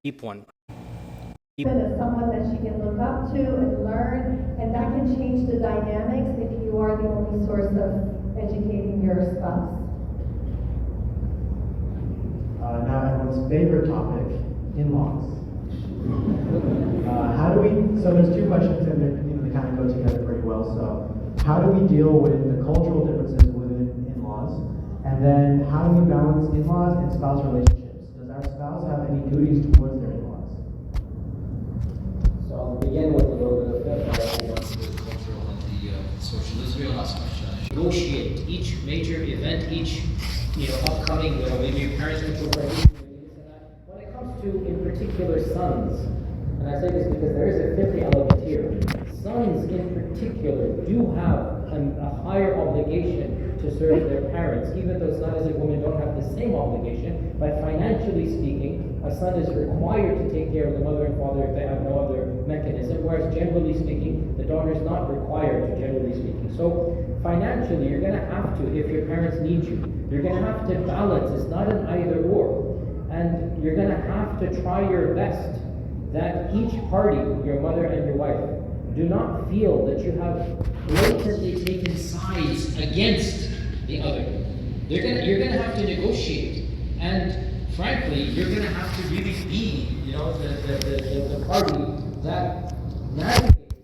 deep one. As someone that she can look up to and learn, and that can change the dynamics if you are the only source of educating your spouse. Now everyone's favorite topic, in-laws. How do we, so there's two questions and they kind of go together pretty well. So how do we deal with the cultural differences within in-laws? And then how do we balance in-laws and spouse relationships? Does our spouse have any duties towards their in-laws? So I'll begin with a little bit of the cultural and the social Israel aspect. Negotiate each major event, each upcoming, maybe your parents went to a wedding, when it comes to, in particular, sons, and I say this because there is a fifth element here. Sons, in particular, do have a higher obligation to serve their parents, even though sons and women don't have the same obligation. But financially speaking, a son is required to take care of the mother and father if they have no other mechanism, whereas generally speaking, the daughter is not required to, generally speaking. So financially, you're going to have to, if your parents need you, you're going to have to balance. It's not an either or. And you're going to have to try your best that each party, your mother and your wife, do not feel that you have blatantly taken sides against the other. You're going to have to negotiate. And frankly, you're going to have to really be, the party that navigates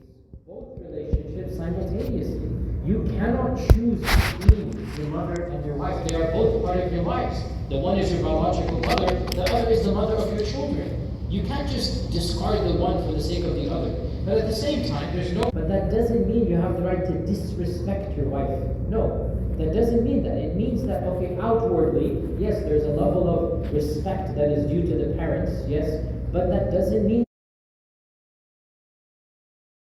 both relationships simultaneously. You cannot choose between your mother and your wife. They are both part of your lives. The one is your biological mother, the other is the mother of your children. You can't just discard the one for the sake of the other. But at the same time, there's no... But that doesn't mean you have the right to disrespect your wife. No, that doesn't mean that. It means that, okay, outwardly, yes, there's a level of respect that is due to the parents, yes, but that doesn't mean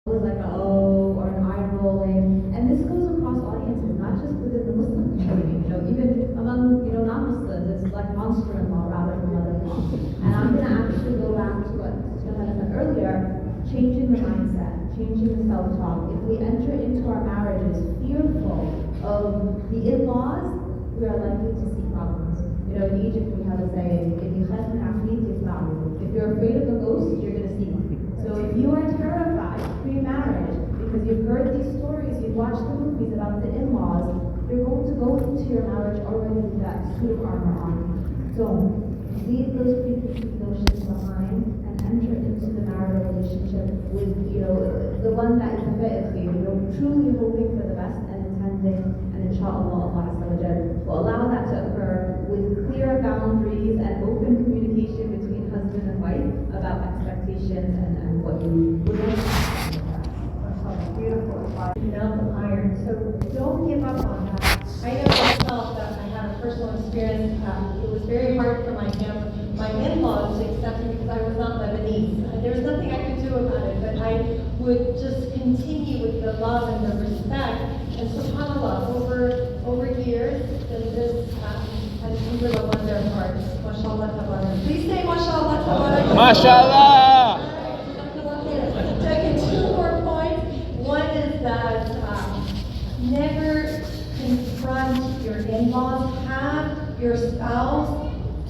like a oh or an eye rolling, and this goes across audiences, not just within the Muslim community. Even among non-Muslims, it's like monster-in-law rather than mother-in-law. And I'm going to actually go back to what Johanna said earlier: changing the mindset, changing the self-talk. If we enter into our marriages fearful of the in-laws, we are likely to see problems. In Egypt we have a saying: if you're afraid of a ghost, you're going to see one. So if you are terrified pre-marriage because you've heard these stories, you've watched the movies about the in-laws, you're going to go into your marriage already with that suit of armor on. So leave those preconceived notions behind and enter into the marital relationship with, the one that is truly hoping for the best and intending, and inshallah Allah will allow that to occur with clear boundaries and open communication between husband and wife about expectations and what you would like to do. Beautiful advice. Melt the iron. So don't give up on that. I know myself that I had a personal experience. It was very hard for my in-laws to accept me because I was not Lebanese. There was nothing I could do about it, but I would just continue with the love and the respect. And subhanAllah, over years, this alhamdulillah won their hearts. MashaAllah tabarak. Please say MashaAllah tabarak. MashaAllah. Taking two more points. One is that never confront your in-laws. Have your spouse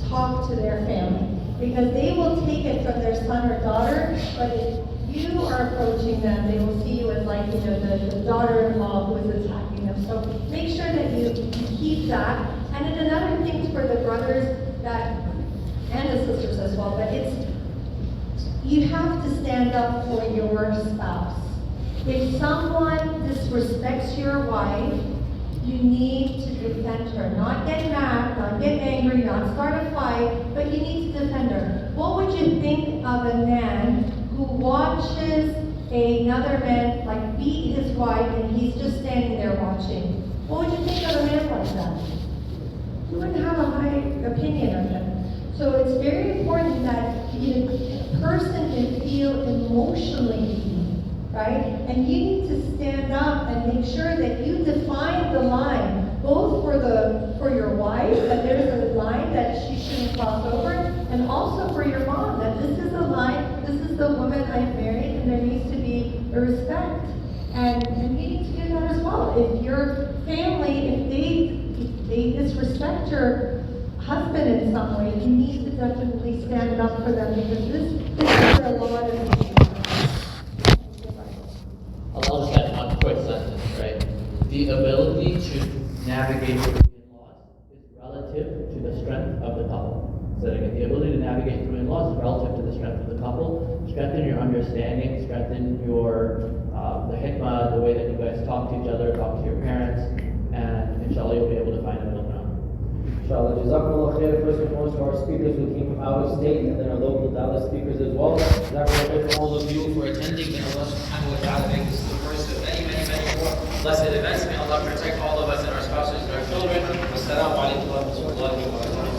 talk to their family, because they will take it from their son or daughter, but if you are approaching them, they will see you as like, the daughter-in-law who is attacking them. So make sure that you keep that. And then another thing for the brothers and the sisters as well, but you have to stand up for your spouse. If someone disrespects your wife, you need to defend her. Not get mad, not get angry, not start a fight, but you need to defend her. What would you think of a man who watches another man like beat his wife and he's just standing there watching? What would you think of a man like that? You wouldn't have a high opinion of him. So it's very important that a person can feel emotionally beaten, right? And you need to stand up and make sure that you define the line, both for your wife, that there's a line that she shouldn't cross over, and also for your mom, that this is a line, this is the woman I've married, and there needs to be a respect. And you need to do that as well. If your family, if they disrespect your husband in some way, you need to definitely stand up for them, because this is where a lot of I'll just add one quick sentence, right? The ability to navigate through in-laws is relative to the strength of the couple. So again, the ability to navigate through in-laws is relative to the strength of the couple. Strengthen your understanding, strengthen your the hikmah, the way that you guys talk to each other, talk to your parents, and inshallah you'll be able to find a middle ground. Inshallah, Jazakumullah khair, first and foremost to our speakers who came from out of state, and then our local Dallas speakers as well. Jazakumullah khair for all of you for attending. May Allah subhanahu wa ta'ala make this the first of many, many, many more blessed events. May Allah protect all of us and our spouses and our children. Wassalamu alaikum wa rahmatullahi wa barakatuh.